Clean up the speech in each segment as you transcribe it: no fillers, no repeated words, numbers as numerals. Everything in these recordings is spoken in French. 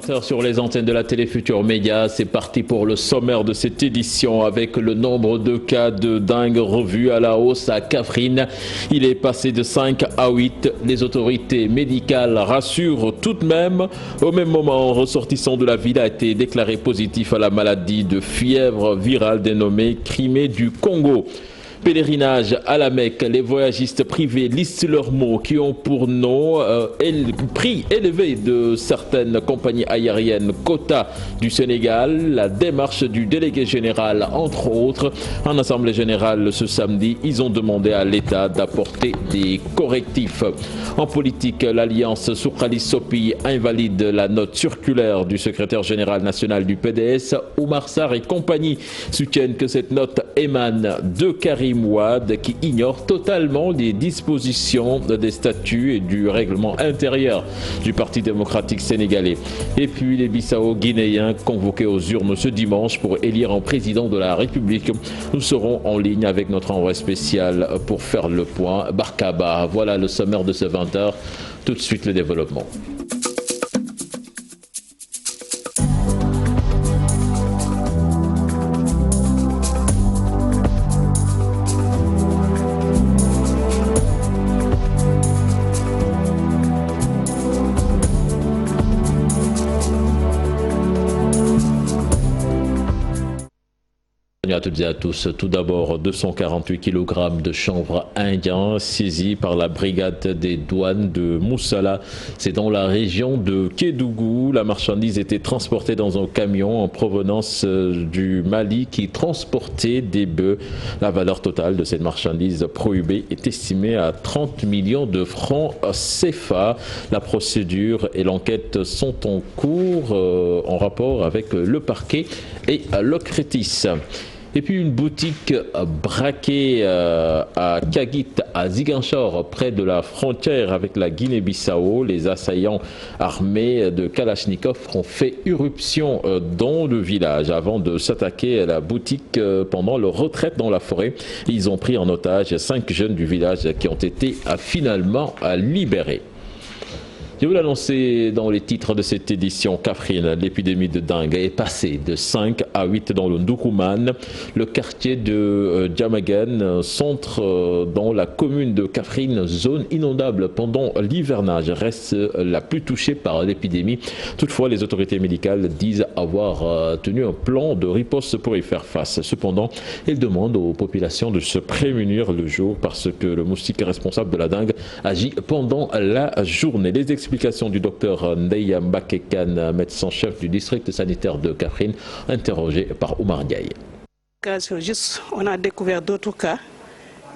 20h sur les antennes de la télé Futur Média. C'est parti pour le sommaire de cette édition avec le nombre de cas de dengue revu à la hausse à Kaffrine. Il est passé de 5 à 8. Les autorités médicales rassurent tout de même. Au même moment, un ressortissant de la ville a été déclaré positif à la maladie de fièvre virale dénommée Crimée du Congo. Pèlerinage à la Mecque, les voyagistes privés listent leurs mots qui ont pour nom prix élevé de certaines compagnies aériennes, quota du Sénégal, la démarche du délégué général, entre autres. En assemblée générale ce samedi, ils ont demandé à l'État d'apporter des correctifs. En politique, l'alliance Soukali-Sopi invalide la note circulaire du secrétaire général national du PDS. Oumar Sarr et compagnie soutiennent que cette note émane de Karim Wade qui ignore totalement les dispositions des statuts et du règlement intérieur du Parti démocratique sénégalais. Et puis les Bissau-Guinéens convoqués aux urnes ce dimanche pour élire un président de la République. Nous serons en ligne avec notre envoyé spécial pour faire le point. Barkaba, voilà le sommaire de ce 20h. Tout de suite le développement. À toutes et à tous. Tout d'abord, 248 kg de chanvre indien saisis par la brigade des douanes de Moussala. C'est dans la région de Kédougou. La marchandise était transportée dans un camion en provenance du Mali qui transportait des bœufs. La valeur totale de cette marchandise prohibée est estimée à 30 millions de francs CFA. La procédure et l'enquête sont en cours en rapport avec le parquet et l'OCRTIS. Et puis une boutique braquée à Kagit, à Ziguinchor, près de la frontière avec la Guinée-Bissau. Les assaillants armés de Kalachnikov ont fait irruption dans le village avant de s'attaquer à la boutique pendant leur retraite dans la forêt. Ils ont pris en otage 5 jeunes du village qui ont été finalement libérés. Je vous l'annoncer dans les titres de cette édition. Kaffrine, l'épidémie de dengue est passée de 5 à 8 dans le Ndoukoumane. Le quartier de Djamagan, centre dans la commune de Kaffrine, zone inondable pendant l'hivernage, reste la plus touchée par l'épidémie. Toutefois, les autorités médicales disent avoir tenu un plan de riposte pour y faire face. Cependant, elles demandent aux populations de se prémunir le jour parce que le moustique responsable de la dengue agit pendant la journée. Les explications du docteur Ndeya Mbakekan, médecin-chef du district sanitaire de Kaffrine, interrogé par Oumar Ndiaye. On a découvert d'autres cas,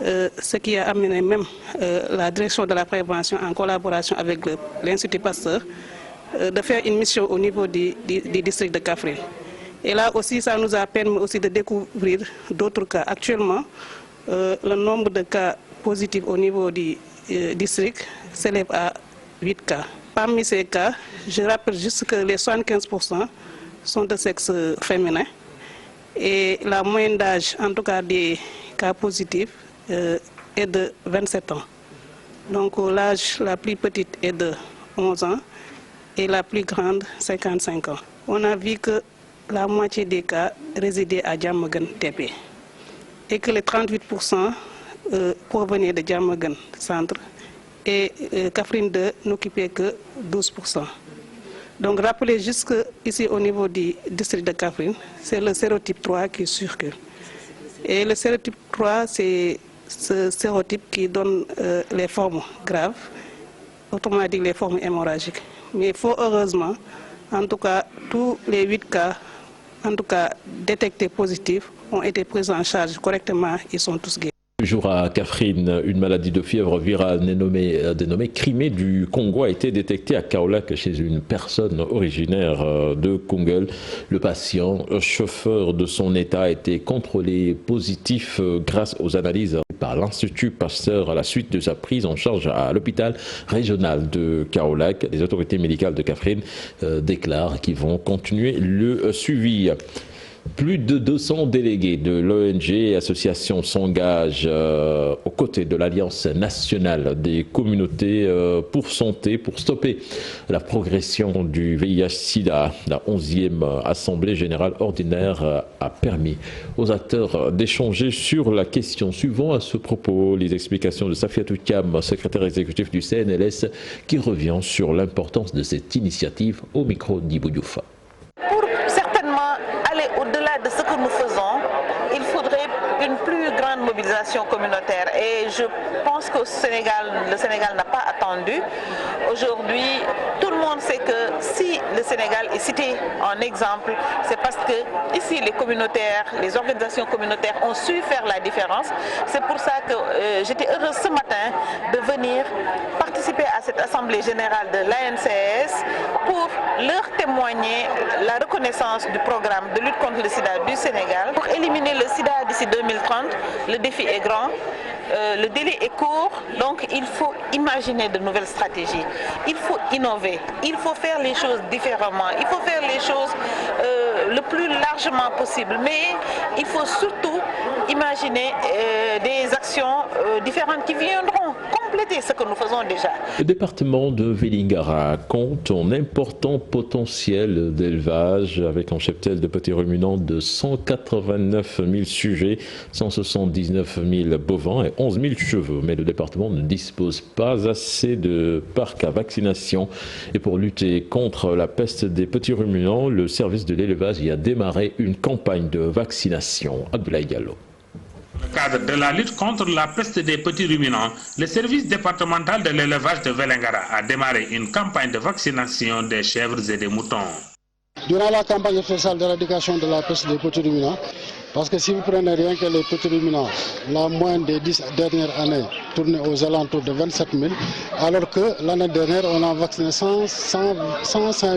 ce qui a amené même la direction de la prévention en collaboration avec l'Institut Pasteur de faire une mission au niveau du district de Kaffrine. Et là aussi, ça nous a permis aussi de découvrir d'autres cas. Actuellement, le nombre de cas positifs au niveau du district s'élève à 8 cas. Parmi ces cas, je rappelle juste que les 75% sont de sexe féminin et la moyenne d'âge, en tout cas des cas positifs, est de 27 ans. Donc l'âge la plus petite est de 11 ans et la plus grande 55 ans. On a vu que la moitié des cas résidaient à Djamagan TP et que les 38% provenaient de Djamagan Centre et Kaffrine 2 n'occupait que 12%. Donc rappelez juste qu'ici au niveau du district de Kaffrine, c'est le sérotype 3 qui circule. Et le sérotype 3, c'est ce sérotype qui donne les formes graves, autrement dit les formes hémorragiques. Mais fort heureusement, en tout cas, tous les 8 cas, en tout cas détectés positifs, ont été pris en charge correctement, ils sont tous guéris. Toujours à Kaffrine, une maladie de fièvre virale dénommée Crimée du Congo a été détectée à Kaolack chez une personne originaire de Kungel. Le patient, chauffeur de son état, a été contrôlé positif grâce aux analyses par l'Institut Pasteur à la suite de sa prise en charge à l'hôpital régional de Kaolack. Les autorités médicales de Kaffrine déclarent qu'ils vont continuer le suivi. Plus de 200 délégués de l'ONG et associations s'engagent aux côtés de l'Alliance nationale des communautés pour santé, pour stopper la progression du VIH-Sida. La 11e Assemblée générale ordinaire a permis aux acteurs d'échanger sur la question. Suivant à ce propos les explications de Safiatou Thiam, secrétaire exécutif du CNLS, qui revient sur l'importance de cette initiative au micro d'Ibou Diouf. Au-delà de ce que nous faisons, il faudrait une plus grande mobilisation communautaire et je pense que le Sénégal n'a pas attendu. Aujourd'hui, tout le monde sait que si le Sénégal est cité en exemple, c'est parce que ici les communautaires, les organisations communautaires ont su faire la différence. C'est pour ça que j'étais heureuse ce matin de venir participer à cette assemblée générale de l'ANCS pour leur témoigner la reconnaissance du programme de lutte contre le sida du Sénégal. Pour éliminer le sida d'ici 2030, le défi est grand, le délai est court, donc il faut imaginer de nouvelles stratégies. Il faut innover, il faut faire les choses différemment, il faut faire les choses le plus largement possible, mais il faut surtout imaginer des actions différentes qui viendront compléter ce que nous faisons déjà. Le département de Vélingara compte un important potentiel d'élevage avec un cheptel de petits ruminants de 189 000 sujets, 179 000 bovins et 11 000 chevaux. Mais le département ne dispose pas assez de parcs à vaccination. Et pour lutter contre la peste des petits ruminants, le service de l'élevage y a démarré une campagne de vaccination. Abdoulaye Diallo. Dans le cadre de la lutte contre la peste des petits ruminants, le service départemental de l'élevage de Vélingara a démarré une campagne de vaccination des chèvres et des moutons. Durant la campagne officielle d'éradication de la peste des petits ruminants, parce que si vous prenez rien que les petits ruminants, la moyenne des 10 dernières années tournait aux alentours de 27 000, alors que l'année dernière, on a vacciné 105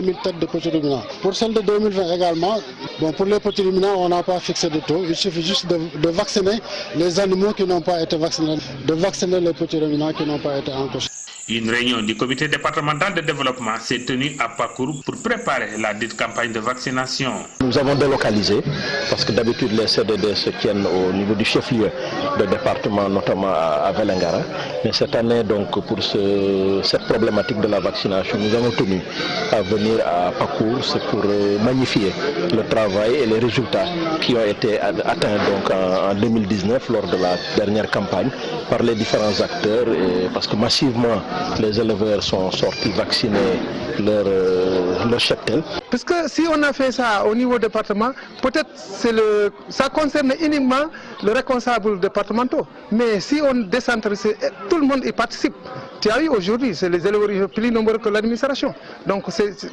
000 têtes de petits ruminants. Pour celle de 2020 également, bon, pour les petits ruminants, on n'a pas fixé de taux. Il suffit juste de vacciner les animaux qui n'ont pas été vaccinés, de vacciner les petits ruminants qui n'ont pas été encochés. Une réunion du comité départemental de développement s'est tenue à Pakour pour préparer la dite campagne de vaccination. Nous avons délocalisé, parce que d'habitude les CDD se tiennent au niveau du chef-lieu de département, notamment à Vélingara. Mais cette année, donc, pour cette problématique de la vaccination, nous avons tenu à venir à Pakour, c'est pour magnifier le travail et les résultats qui ont été atteints donc, en 2019 lors de la dernière campagne par les différents acteurs, et parce que massivement les éleveurs sont sortis vacciner leur cheptel. Parce que si on a fait ça au niveau département, peut-être ça concerne uniquement le responsable départemental. Mais si on décentralise, tout le monde y participe. Tu as vu aujourd'hui, c'est les éleveurs plus nombreux que l'administration. Donc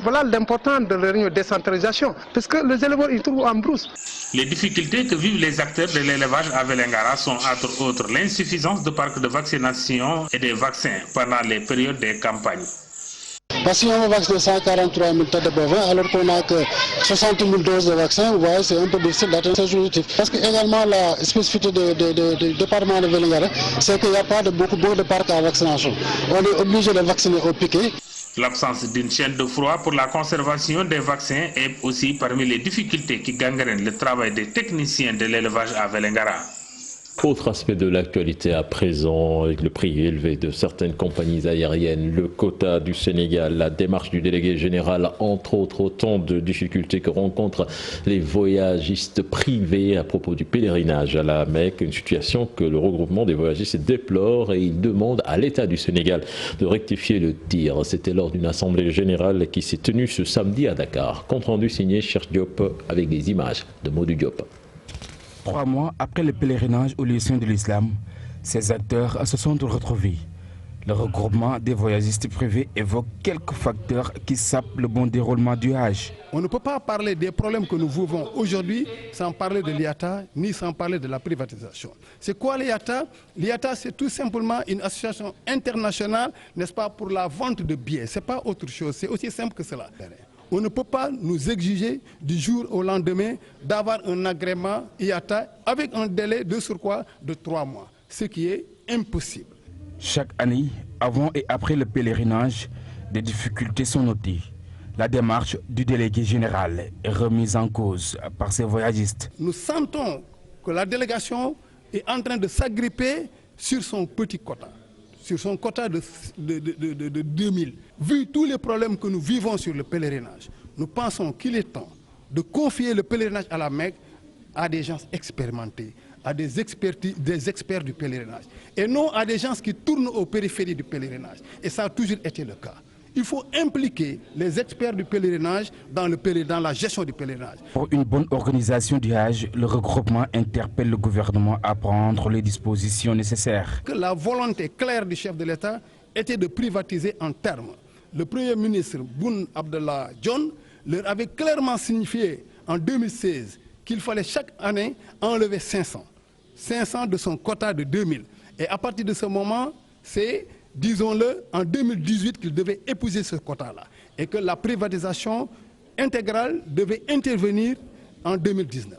voilà l'important de la réunion de décentralisation. Parce que les éleveurs ils trouvent en brousse. Les difficultés que vivent les acteurs de l'élevage à Vélingara sont entre autres l'insuffisance de parcs de vaccination et des vaccins pendant les périodes des campagnes. Parce qu'on va vacciner 143 000 têtes de bovins alors qu'on n'a que 60 000 doses de vaccins, vous voyez, c'est un peu difficile d'atteindre ces objectifs. Parce que également la spécificité du département de Vélingara, c'est qu'il n'y a pas beaucoup de parcs à vaccination. On est obligé de vacciner au piquet. L'absence d'une chaîne de froid pour la conservation des vaccins est aussi parmi les difficultés qui gangrènent le travail des techniciens de l'élevage à Vélingara. Autre aspect de l'actualité à présent, avec le prix élevé de certaines compagnies aériennes, le quota du Sénégal, la démarche du délégué général, entre autres, autant de difficultés que rencontrent les voyagistes privés à propos du pèlerinage à la Mecque, une situation que le regroupement des voyagistes déplore et il demande à l'État du Sénégal de rectifier le tir. C'était lors d'une assemblée générale qui s'est tenue ce samedi à Dakar. Compte rendu signé Cheikh Diop avec des images de Modou Diop. 3 mois après le pèlerinage au lieu saint de l'islam, ces acteurs se sont retrouvés. Le regroupement des voyagistes privés évoque quelques facteurs qui sapent le bon déroulement du Hajj. On ne peut pas parler des problèmes que nous vivons aujourd'hui sans parler de l'IATA, ni sans parler de la privatisation. C'est quoi l'IATA? L'IATA, c'est tout simplement une association internationale, n'est-ce pas, pour la vente de billets. Ce n'est pas autre chose, c'est aussi simple que cela. On ne peut pas nous exiger du jour au lendemain d'avoir un agrément IATA avec un délai de surcroît de 3 mois, ce qui est impossible. Chaque année, avant et après le pèlerinage, des difficultés sont notées. La démarche du délégué général est remise en cause par ces voyagistes. Nous sentons que la délégation est en train de s'agripper sur son petit quota, sur son quota de 2000. Vu tous les problèmes que nous vivons sur le pèlerinage, nous pensons qu'il est temps de confier le pèlerinage à la Mecque à des gens expérimentés, à des experts du pèlerinage, et non à des gens qui tournent aux périphéries du pèlerinage. Et ça a toujours été le cas. Il faut impliquer les experts du pèlerinage dans la gestion du pèlerinage. Pour une bonne organisation du Hajj, le regroupement interpelle le gouvernement à prendre les dispositions nécessaires. Que la volonté claire du chef de l'État était de privatiser en termes. Le Premier ministre Boun Abdallah Dionne leur avait clairement signifié en 2016 qu'il fallait chaque année enlever 500 de son quota de 2000. Et à partir de ce moment, c'est, disons-le, en 2018 qu'il devait épouser ce quota-là. Et que la privatisation intégrale devait intervenir en 2019.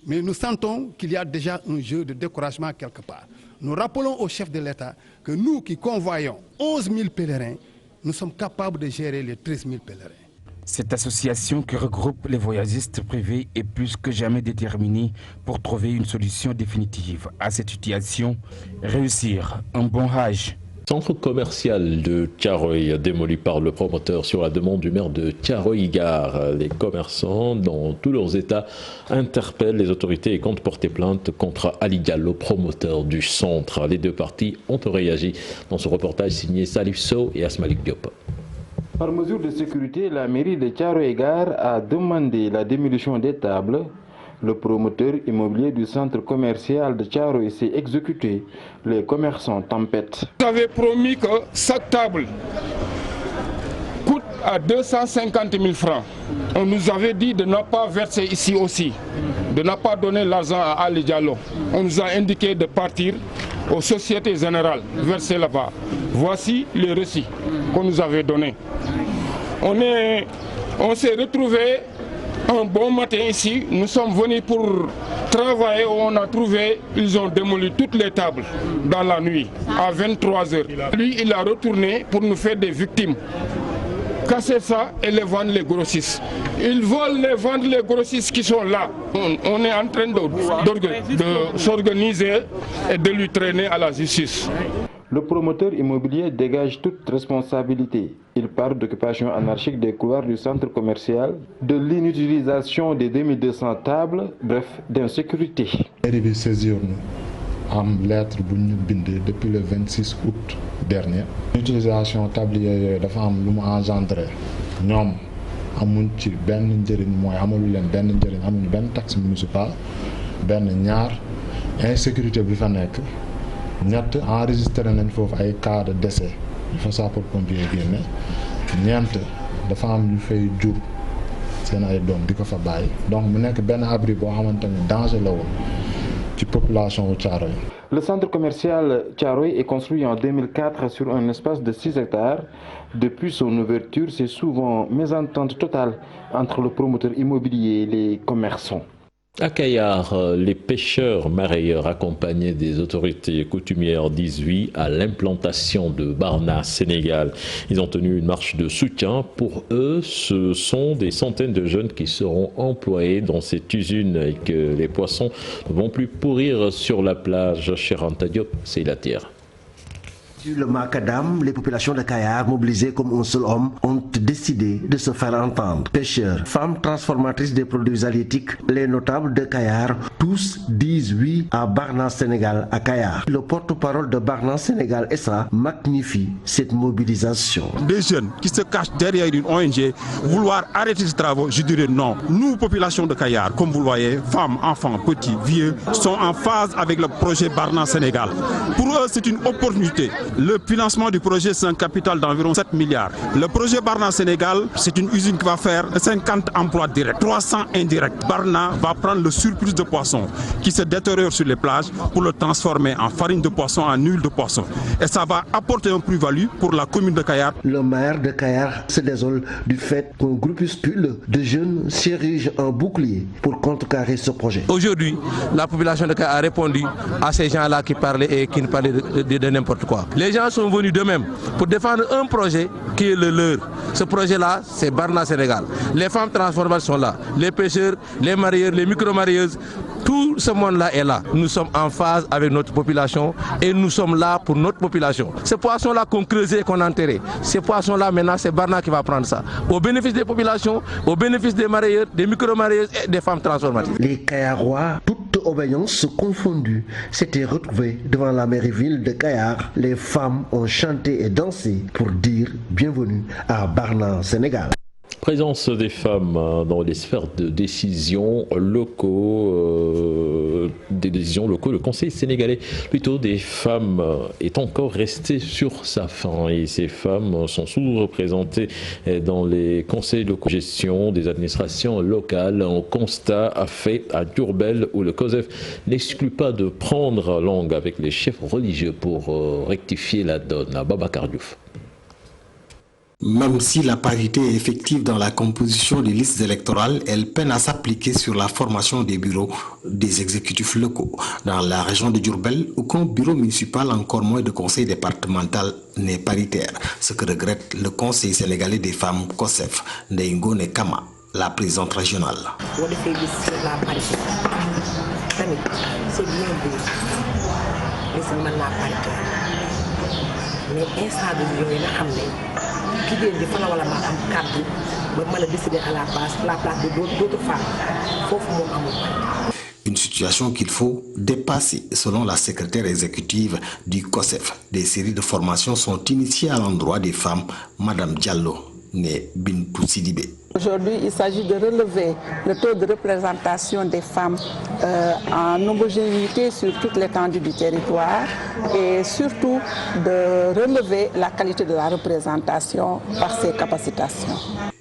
Mais nous sentons qu'il y a déjà un jeu de découragement quelque part. Nous rappelons au chef de l'État que nous qui convoyons 11 000 pèlerins, nous sommes capables de gérer les 13 000 pèlerins. Cette association qui regroupe les voyagistes privés est plus que jamais déterminée pour trouver une solution définitive à cette situation, réussir un bon Hajj. Centre commercial de Thiaroye démoli par le promoteur sur la demande du maire de Thiaroye-Gare. Les commerçants dans tous leurs états interpellent les autorités et comptent porter plainte contre Ali Diallo, promoteur du centre. Les deux parties ont réagi dans ce reportage signé Salif Sow et Asmalik Diop. Par mesure de sécurité, la mairie de Thiaroye-Gare a demandé la démolition des tables. Le promoteur immobilier du centre commercial de Thiaroye s'est exécuté. Les commerçants tempêtent. Vous avez promis que chaque table coûte à 250 000 francs. On nous avait dit de ne pas verser ici aussi, de ne pas donner l'argent à Ali Diallo. On nous a indiqué de partir aux sociétés générales, verser là-bas. Voici les récits qu'on nous avait donnés. On s'est retrouvés un bon matin ici, nous sommes venus pour travailler, on a trouvé, ils ont démoli toutes les tables dans la nuit, à 23 h. Lui, il a retourné pour nous faire des victimes. Casser ça et les vendre les grossistes. Ils veulent les vendre les grossistes qui sont là. On est en train de s'organiser et de lui traîner à la justice. Le promoteur immobilier dégage toute responsabilité. Il parle d'occupation anarchique des couloirs du centre commercial, de l'inutilisation des 2200 tables, bref, d'insécurité. Une lettre depuis le 26 août dernier. L'utilisation tablier dafa am lu mu engendré ñom amuñ ci benn njëriñ mooy amalu leen benn njëriñ amuñ benn taxe municipal benn ñaar insécurité bi fa nekk ñett enregistré nañ foofu ay cas de décès yu fa sapeurs-pompiers génne ñeent dafa am ñu fay jur seen ay doom di ko fa bàyyi donc mu nekk benn abri boo xamante ni danger la woon ci population Thiaroye. Le centre commercial Thiaroye est construit en 2004 sur un espace de 6 hectares. Depuis son ouverture, c'est souvent mésentente totale entre le promoteur immobilier et les commerçants. À Kayar, les pêcheurs mareyeurs accompagnés des autorités coutumières disent oui à l'implantation de Barna Sénégal. Ils ont tenu une marche de soutien. Pour eux, ce sont des centaines de jeunes qui seront employés dans cette usine et que les poissons ne vont plus pourrir sur la plage. Cher Anta Diop, c'est la terre. Sur le macadam, les populations de Kayar, mobilisées comme un seul homme, ont décidé de se faire entendre. Pêcheurs, femmes transformatrices des produits halieutiques, les notables de Kayar, tous disent oui à Barna Sénégal à Kayar. Le porte-parole de Barna Sénégal SA magnifie cette mobilisation. Des jeunes qui se cachent derrière une ONG, vouloir arrêter ces travaux, je dirais non. Nous, population de Kayar, comme vous le voyez, femmes, enfants, petits, vieux, sont en phase avec le projet Barna Sénégal. Pour eux, c'est une opportunité. Le financement du projet, c'est un capital d'environ 7 milliards. Le projet Barna Sénégal, c'est une usine qui va faire 50 emplois directs, 300 indirects. Barna va prendre le surplus de poissons qui se détériore sur les plages pour le transformer en farine de poisson, en huile de poisson. Et ça va apporter un plus-value pour la commune de Kayar. Le maire de Kayar se désole du fait qu'un groupuscule de jeunes s'érige en bouclier pour contrecarrer ce projet. Aujourd'hui, la population de Kayar a répondu à ces gens-là qui parlaient et qui ne parlaient de n'importe quoi. Les gens sont venus d'eux-mêmes pour défendre un projet qui est le leur. Ce projet-là, c'est Barna Sénégal. Les femmes transformatrices sont là, les pêcheurs, les marieurs, les micro-marieuses. Tout ce monde-là est là. Nous sommes en phase avec notre population et nous sommes là pour notre population. Ces poissons-là qu'on creusait et qu'on enterrait, ces poissons-là maintenant, c'est Barna qui va prendre ça. Au bénéfice des populations, au bénéfice des marieurs, des micro-marieuses et des femmes transformatrices. Les Kayarois, toutes obédiences confondues, s'étaient retrouvés devant la mairie-ville de Kayar. Les femmes ont chanté et dansé pour dire bienvenue à Barna, Sénégal. Présence des femmes dans les sphères de décision locaux, le Conseil sénégalais plutôt des femmes est encore resté sur sa faim et ces femmes sont sous-représentées dans les conseils de gestion des administrations locales. Un constat a fait à Diourbel où le COSEF n'exclut pas de prendre langue avec les chefs religieux pour rectifier la donne. À Babacar Diouf. Même si la parité est effective dans la composition des listes électorales, elle peine à s'appliquer sur la formation des bureaux des exécutifs locaux. Dans la région de Diourbel, aucun bureau municipal, encore moins de conseil départemental, n'est paritaire. Ce que regrette le Conseil sénégalais des femmes COSEF, Ndeyngone Kama, la présidente régionale. Une situation qu'il faut dépasser, selon la secrétaire exécutive du COSEF. Des séries de formations sont initiées à l'endroit des femmes, Madame Diallo, née Bintou Sidibé. Aujourd'hui, il s'agit de relever le taux de représentation des femmes en homogénéité sur toute l'étendue du territoire et surtout de relever la qualité de la représentation par ses capacitations.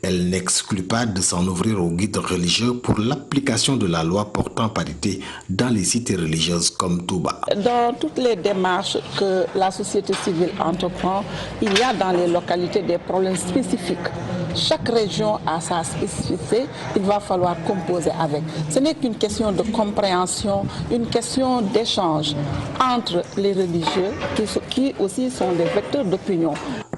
Elle n'exclut pas de s'en ouvrir aux guides religieux pour l'application de la loi portant parité dans les cités religieuses comme Touba. Dans toutes les démarches que la société civile entreprend, il y a dans les localités des problèmes spécifiques. Chaque région a sa spécificité, il va falloir composer avec. Ce n'est qu'une question de compréhension, une question d'échange entre les religieux qui aussi sont des vecteurs d'opinion.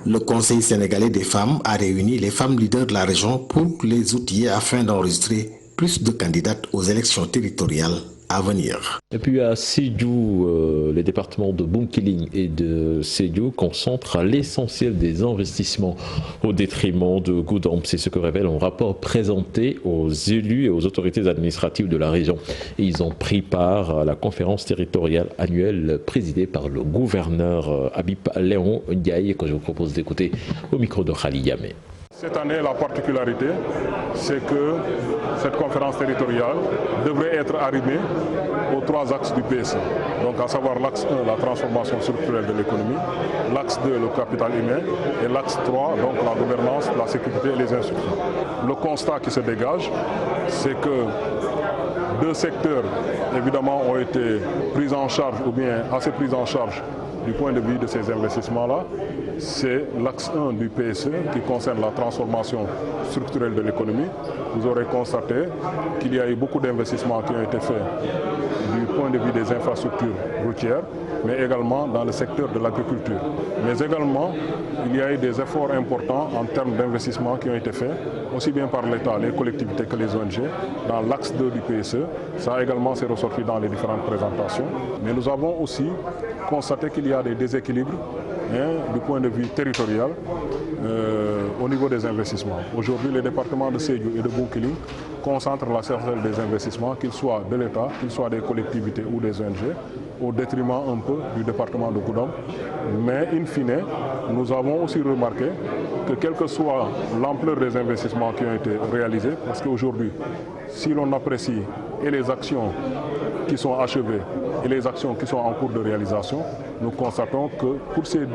Le Conseil sénégalais des femmes a réuni les femmes leaders de la région pour les outiller afin d'enregistrer plus de candidates aux élections territoriales à venir. Et puis à Sédhiou, les départements de Bounkiling et de Sédhiou concentrent l'essentiel des investissements au détriment de Goudomp. C'est ce que révèle un rapport présenté aux élus et aux autorités administratives de la région. Et ils ont pris part à la conférence territoriale annuelle présidée par le gouverneur Habib Léon Ndiaye, que je vous propose d'écouter au micro de Khali Yamé. Cette année, la particularité, c'est que cette conférence territoriale devrait être arrimée aux 3 axes du PSE. Donc à savoir l'axe 1, la transformation structurelle de l'économie, l'axe 2, le capital humain, et l'axe 3, donc la gouvernance, la sécurité et les institutions. Le constat qui se dégage, c'est que 2 secteurs, évidemment, ont été pris en charge, ou bien assez pris en charge du point de vue de ces investissements-là. C'est l'axe 1 du PSE qui concerne la transformation structurelle de l'économie. Vous aurez constaté qu'il y a eu beaucoup d'investissements qui ont été faits du point de vue des infrastructures routières, mais également dans le secteur de l'agriculture. Mais également, il y a eu des efforts importants en termes d'investissements qui ont été faits, aussi bien par l'État, les collectivités que les ONG, dans l'axe 2 du PSE. Ça également s'est ressorti dans les différentes présentations. Mais nous avons aussi constaté qu'il y a des déséquilibres du point de vue territorial au niveau des investissements. Aujourd'hui, les départements de Sédhiou et de Bounkiling concentrent l'essentiel des investissements, qu'ils soient de l'État, qu'ils soient des collectivités ou des ONG, au détriment un peu du département de Goudomp. Mais in fine, nous avons aussi remarqué que quelle que soit l'ampleur des investissements qui ont été réalisés, parce qu'aujourd'hui, si l'on apprécie et les actions qui sont achevées et les actions qui sont en cours de réalisation, nous constatons que pour ces 2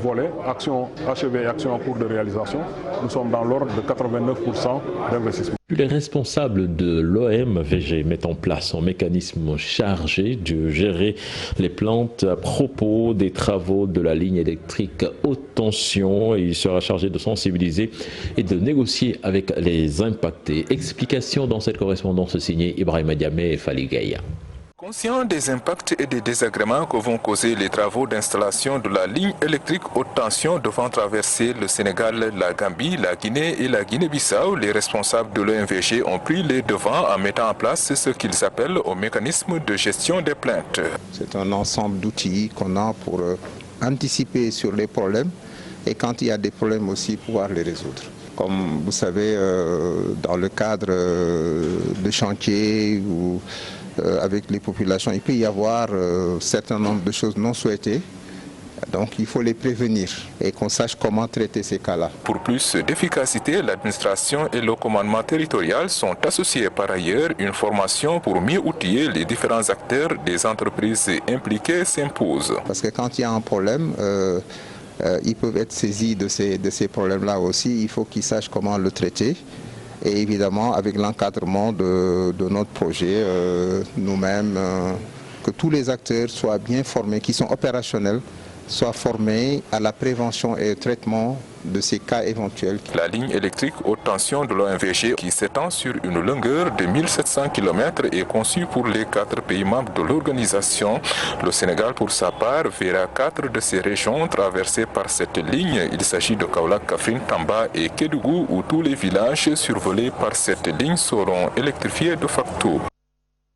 volets, actions achevées et actions en cours de réalisation, nous sommes dans l'ordre de 89% d'investissement. Les responsables de l'OMVG mettent en place un mécanisme chargé de gérer les plaintes à propos des travaux de la ligne électrique haute tension. Il sera chargé de sensibiliser et de négocier avec les impactés. Explication dans cette correspondance signée Ibrahima Diamé et Fali Gaïa. Conscient des impacts et des désagréments que vont causer les travaux d'installation de la ligne électrique haute tension devant traverser le Sénégal, la Gambie, la Guinée et la Guinée-Bissau, les responsables de l'OMVG ont pris les devants en mettant en place ce qu'ils appellent au mécanisme de gestion des plaintes. C'est un ensemble d'outils qu'on a pour anticiper sur les problèmes et quand il y a des problèmes aussi pouvoir les résoudre. Comme vous savez, dans le cadre de chantiers ou avec les populations, il peut y avoir un certain nombre de choses non souhaitées. Donc il faut les prévenir et qu'on sache comment traiter ces cas-là. Pour plus d'efficacité, l'administration et le commandement territorial sont associés par ailleurs. Une formation pour mieux outiller les différents acteurs des entreprises impliquées s'impose. Parce que quand il y a un problème, ils peuvent être saisis de ces problèmes-là aussi. Il faut qu'ils sachent comment le traiter. Et évidemment, avec l'encadrement de notre projet, nous-mêmes, que tous les acteurs soient bien formés, qui sont opérationnels, soient formés à la prévention et au traitement de ces cas éventuels. La ligne électrique haute tension de l'OMVG, qui s'étend sur une longueur de 1700 km, est conçue pour les 4 pays membres de l'organisation. Le Sénégal, pour sa part, verra 4 de ces régions traversées par cette ligne. Il s'agit de Kaolack, Kaffrine, Tamba et Kédougou, où tous les villages survolés par cette ligne seront électrifiés de facto.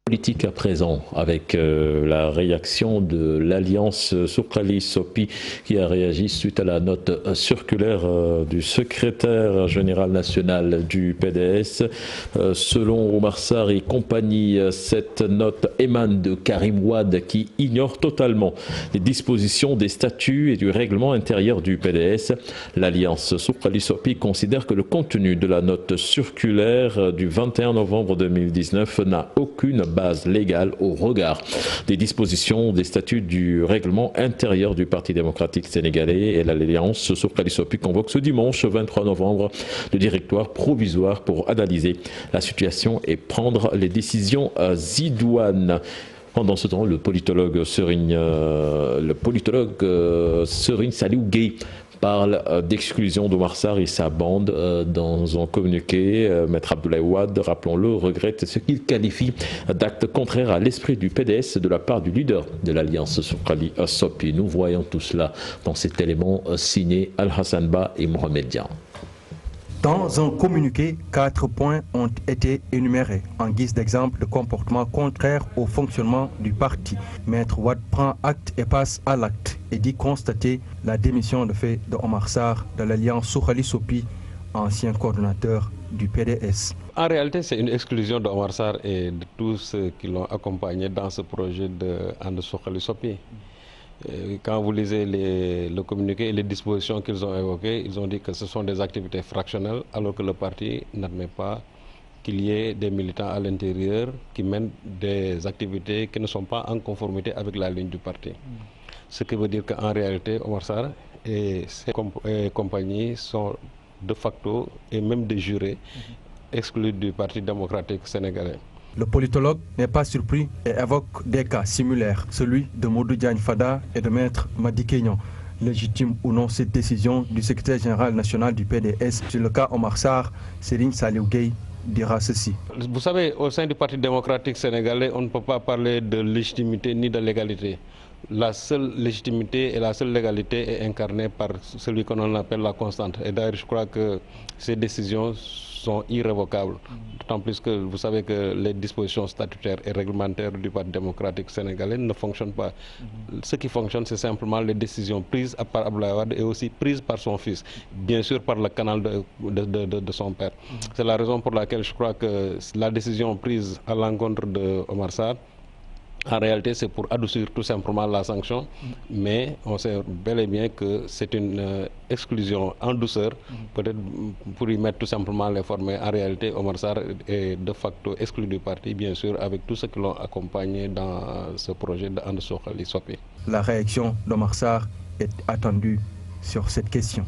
Politique à présent avec la réaction de l'Alliance Soukali-Sopi qui a réagi suite à la note circulaire du secrétaire général national du PDS. Selon Omar Sarr et compagnie, cette note émane de Karim Wade qui ignore totalement les dispositions des statuts et du règlement intérieur du PDS. L'Alliance Soukali-Sopi considère que le contenu de la note circulaire du 21 novembre 2019 n'a aucune base légale au regard des dispositions des statuts du règlement intérieur du Parti démocratique sénégalais. Et l'Alliance Soukali-Sopi convoque ce dimanche 23 novembre le directoire provisoire pour analyser la situation et prendre les décisions idoines. Pendant ce temps, le politologue Serigne Saliou Gueye parle d'exclusion d'Omar Sarr et sa bande dans un communiqué. Maître Abdoulaye Wade, rappelons-le, regrette ce qu'il qualifie d'acte contraire à l'esprit du PDS de la part du leader de l'Alliance Soukali-Sopi. Nous voyons tout cela dans cet élément signé Al-Hassan Ba et Mohamed Dian. Dans un communiqué, 4 points ont été énumérés en guise d'exemple de comportement contraire au fonctionnement du parti. Maître Wade prend acte et passe à l'acte et dit constater la démission de fait de Omar Sarr de l'Alliance Soukali-Sopi, ancien coordonnateur du PDS. En réalité, c'est une exclusion d'Omar Sarr et de tous ceux qui l'ont accompagné dans ce projet de And Soukali-Sopi. Quand vous lisez le communiqué et les dispositions qu'ils ont évoquées, ils ont dit que ce sont des activités fractionnelles, alors que le parti n'admet pas qu'il y ait des militants à l'intérieur qui mènent des activités qui ne sont pas en conformité avec la ligne du parti. Ce qui veut dire qu'en réalité, Omar Sarr et ses compagnies sont de facto et même de jurés exclus du Parti démocratique sénégalais. Le politologue n'est pas surpris et évoque des cas similaires, celui de Modou Diagne Fada et de Maître Madi Kenyan. Légitime ou non cette décision du secrétaire général national du PDS sur le cas Omar Sarr, Serigne Saliou Gueye dira ceci. Vous savez, au sein du Parti démocratique sénégalais, on ne peut pas parler de légitimité ni de légalité. La seule légitimité et la seule légalité est incarnée par celui qu'on appelle la constante. Et d'ailleurs, je crois que ces décisions sont irrévocables. D'autant plus que vous savez que les dispositions statutaires et réglementaires du Parti démocratique sénégalais ne fonctionnent pas. Ce qui fonctionne, c'est simplement les décisions prises par Abdoulaye Wade et aussi prises par son fils, bien sûr par le canal de son père. C'est la raison pour laquelle je crois que la décision prise à l'encontre de Omar Sarr, en réalité, c'est pour adoucir tout simplement la sanction, mais on sait bel et bien que c'est une exclusion en douceur, peut-être pour y mettre tout simplement les formes. Mais en réalité, Omar Sarr est de facto exclu du parti, bien sûr, avec tous ceux qui l'ont accompagné dans ce projet de And Soukali-Sopi. La réaction d'Omar Sarr est attendue sur cette question.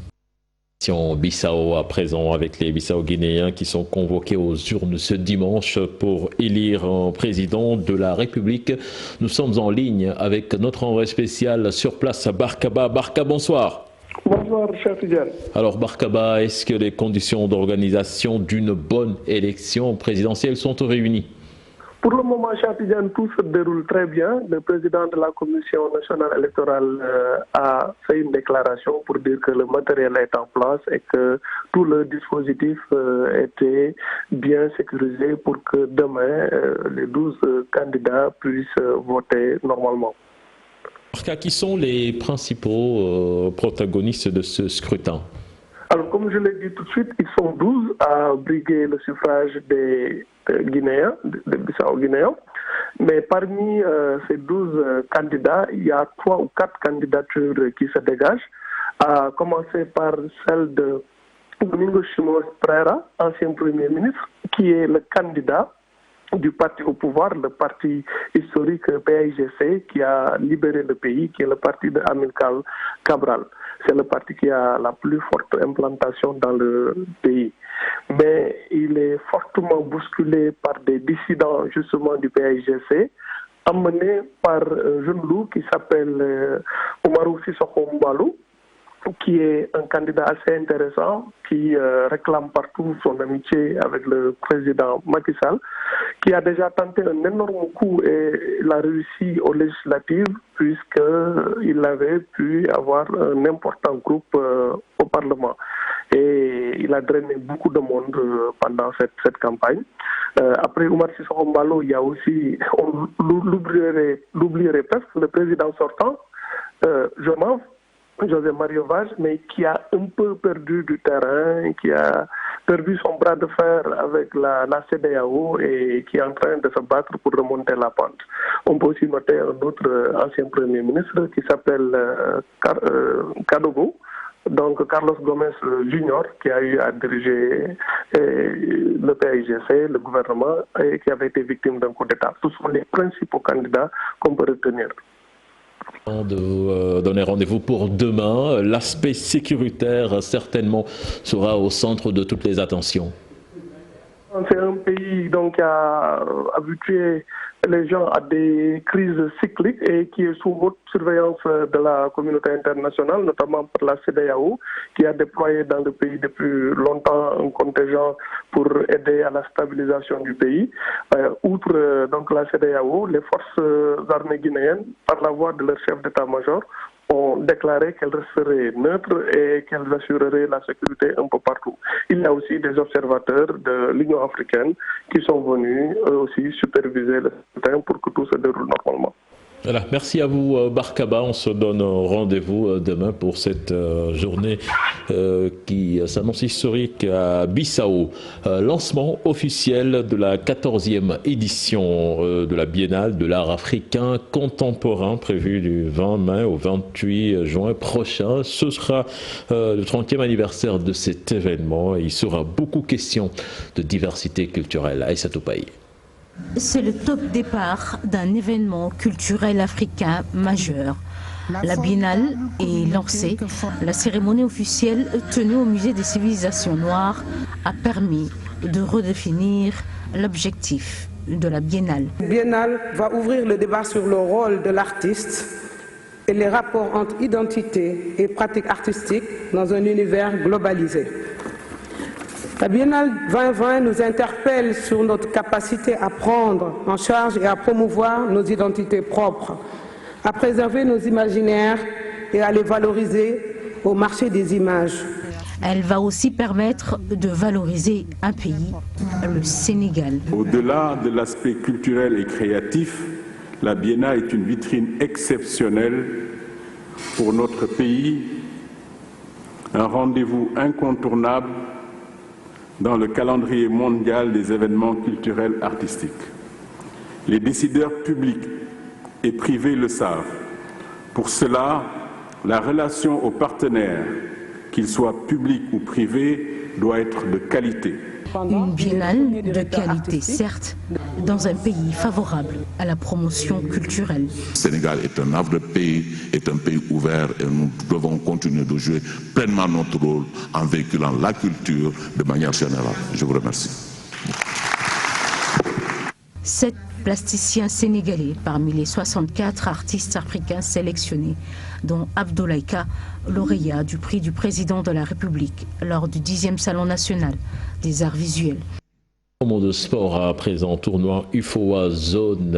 Bissau à présent avec les Bissau-Guinéens qui sont convoqués aux urnes ce dimanche pour élire un président de la République. Nous sommes en ligne avec notre envoyé spécial sur place à Barkaba. Barka, bonsoir. Bonsoir, cher Fidel. Alors Barkaba, est-ce que les conditions d'organisation d'une bonne élection présidentielle sont réunies? Pour le moment, Cheikh Tidiane, tout se déroule très bien. Le président de la Commission nationale électorale a fait une déclaration pour dire que le matériel est en place et que tout le dispositif était bien sécurisé pour que demain, les 12 candidats puissent voter normalement. Qui sont les principaux protagonistes de ce scrutin? Alors, comme je l'ai dit tout de suite, ils sont 12 à briguer le suffrage des Guinéens, des Bissau-Guinéens. Mais parmi ces 12 candidats, il y a 3 ou 4 candidatures qui se dégagent, à commencer par celle de Domingos Simões Pereira, ancien Premier ministre, qui est le candidat du parti au pouvoir, le parti historique PAIGC, qui a libéré le pays, qui est le parti de Amilcar Cabral. C'est le parti qui a la plus forte implantation dans le pays. Mais il est fortement bousculé par des dissidents justement du PAIGC, amené par un jeune loup qui s'appelle Oumarou Sissoko Mbalo, qui est un candidat assez intéressant, qui réclame partout son amitié avec le président Macky Sall, qui a déjà tenté un énorme coup et il a réussi aux législatives puisqu'il avait pu avoir un important groupe au Parlement. Et il a drainé beaucoup de monde pendant cette campagne. Après Oumar Sissoko Mbalo, il y a aussi, on l'oublierait presque, le président sortant, José Mario Vaz, mais qui a un peu perdu du terrain, qui a perdu son bras de fer avec la CEDEAO et qui est en train de se battre pour remonter la pente. On peut aussi noter un autre ancien Premier ministre qui s'appelle Kadogo, donc Carlos Gomes Junior, qui a eu à diriger le PAIGC, le gouvernement, et qui avait été victime d'un coup d'État. Ce sont les principaux candidats qu'on peut retenir. De donner rendez-vous pour demain. L'aspect sécuritaire certainement sera au centre de toutes les attentions. C'est un pays donc qui a habitué les gens à des crises cycliques et qui est sous haute surveillance de la communauté internationale, notamment par la CEDEAO, qui a déployé dans le pays depuis longtemps un contingent pour aider à la stabilisation du pays. Outre donc la CEDEAO, les forces armées guinéennes, par la voix de leur chef d'état-major, ont déclaré qu'elles resteraient neutres et qu'elles assureraient la sécurité un peu partout. Il y a aussi des observateurs de l'Union africaine qui sont venus aussi superviser le scrutin pour que tout se déroule normalement. Voilà, merci à vous Barkaba, on se donne rendez-vous demain pour cette journée qui s'annonce historique à Bissau. Lancement officiel de la 14e édition de la Biennale de l'art africain contemporain prévu du 20 mai au 28 juin prochain. Ce sera le 30e anniversaire de cet événement et il sera beaucoup question de diversité culturelle. Aïssatou Paye. C'est le top départ d'un événement culturel africain majeur. La Biennale est lancée. La cérémonie officielle tenue au Musée des civilisations noires a permis de redéfinir l'objectif de la Biennale. La Biennale va ouvrir le débat sur le rôle de l'artiste et les rapports entre identité et pratique artistique dans un univers globalisé. La Biennale 2020 nous interpelle sur notre capacité à prendre en charge et à promouvoir nos identités propres, à préserver nos imaginaires et à les valoriser au marché des images. Elle va aussi permettre de valoriser un pays, le Sénégal. Au-delà de l'aspect culturel et créatif, la Biennale est une vitrine exceptionnelle pour notre pays, un rendez-vous incontournable dans le calendrier mondial des événements culturels artistiques. Les décideurs publics et privés le savent. Pour cela, la relation aux partenaires, qu'ils soient publics ou privés, doit être de qualité. Une biennale de qualité, certes, dans un pays favorable à la promotion culturelle. Le Sénégal est un arbre de pays, est un pays ouvert et nous devons continuer de jouer pleinement notre rôle en véhiculant la culture de manière générale. Je vous remercie. 7 plasticiens sénégalais parmi les 64 artistes africains sélectionnés, dont Abdoulaye Ka, lauréat du prix du président de la République lors du 10e Salon national des arts visuels. Au mot de sport, à présent, tournoi UFOA zone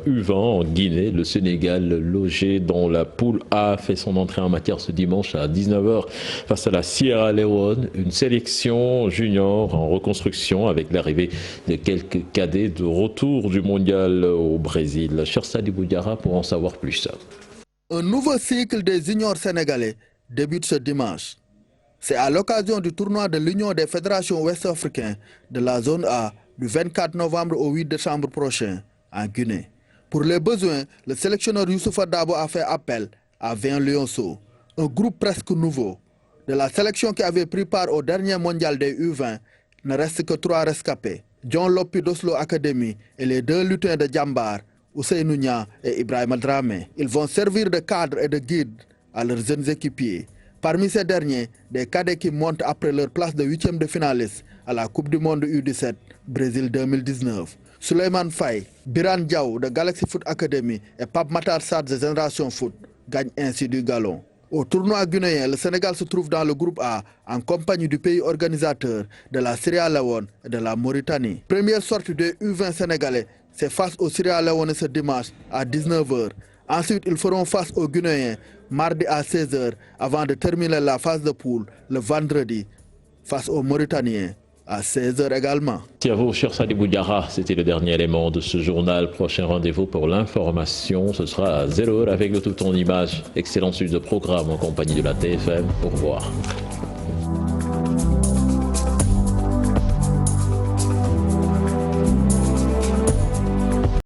U20 en Guinée. Le Sénégal, logé dans la poule A, fait son entrée en matière ce dimanche à 19h face à la Sierra Leone. Une sélection junior en reconstruction avec l'arrivée de quelques cadets de retour du mondial au Brésil. Chersadi Boudiara pour en savoir plus. Un nouveau cycle des juniors sénégalais débute ce dimanche. C'est à l'occasion du tournoi de l'Union des fédérations ouest-africaines de la zone A du 24 novembre au 8 décembre prochain en Guinée. Pour les besoins, le sélectionneur Youssoufa Dabo a fait appel à 20 lionceaux, un groupe presque nouveau. De la sélection qui avait pris part au dernier mondial des U20, ne reste que 3 rescapés. John Lopi d'Oslo Academy et les 2 lutins de Djambar, Ousseynou Nia et Ibrahima Dramé. Ils vont servir de cadre et de guide à leurs jeunes équipiers. Parmi ces derniers, des cadets qui montent après leur place de 8e de finaliste à la Coupe du Monde U17 Brésil 2019. Souleymane Faye, Biran Diaw de Galaxy Foot Academy et Pape Matar Sarr de Génération Foot gagnent ainsi du galon. Au tournoi guinéen, le Sénégal se trouve dans le groupe A en compagnie du pays organisateur de la Sierra Leone et de la Mauritanie. Première sortie des U20 sénégalais, c'est face au Sierra Leone ce dimanche à 19h. Ensuite, ils feront face aux Guinéens mardi à 16h avant de terminer la phase de poule le vendredi face aux Mauritaniens à 16h également. Merci à vous, Chersadi Boudiara. C'était le dernier élément de ce journal. Prochain rendez-vous pour l'information. Ce sera à 0h avec le tout en image. Excellente suite de programme en compagnie de la TFM. Au revoir.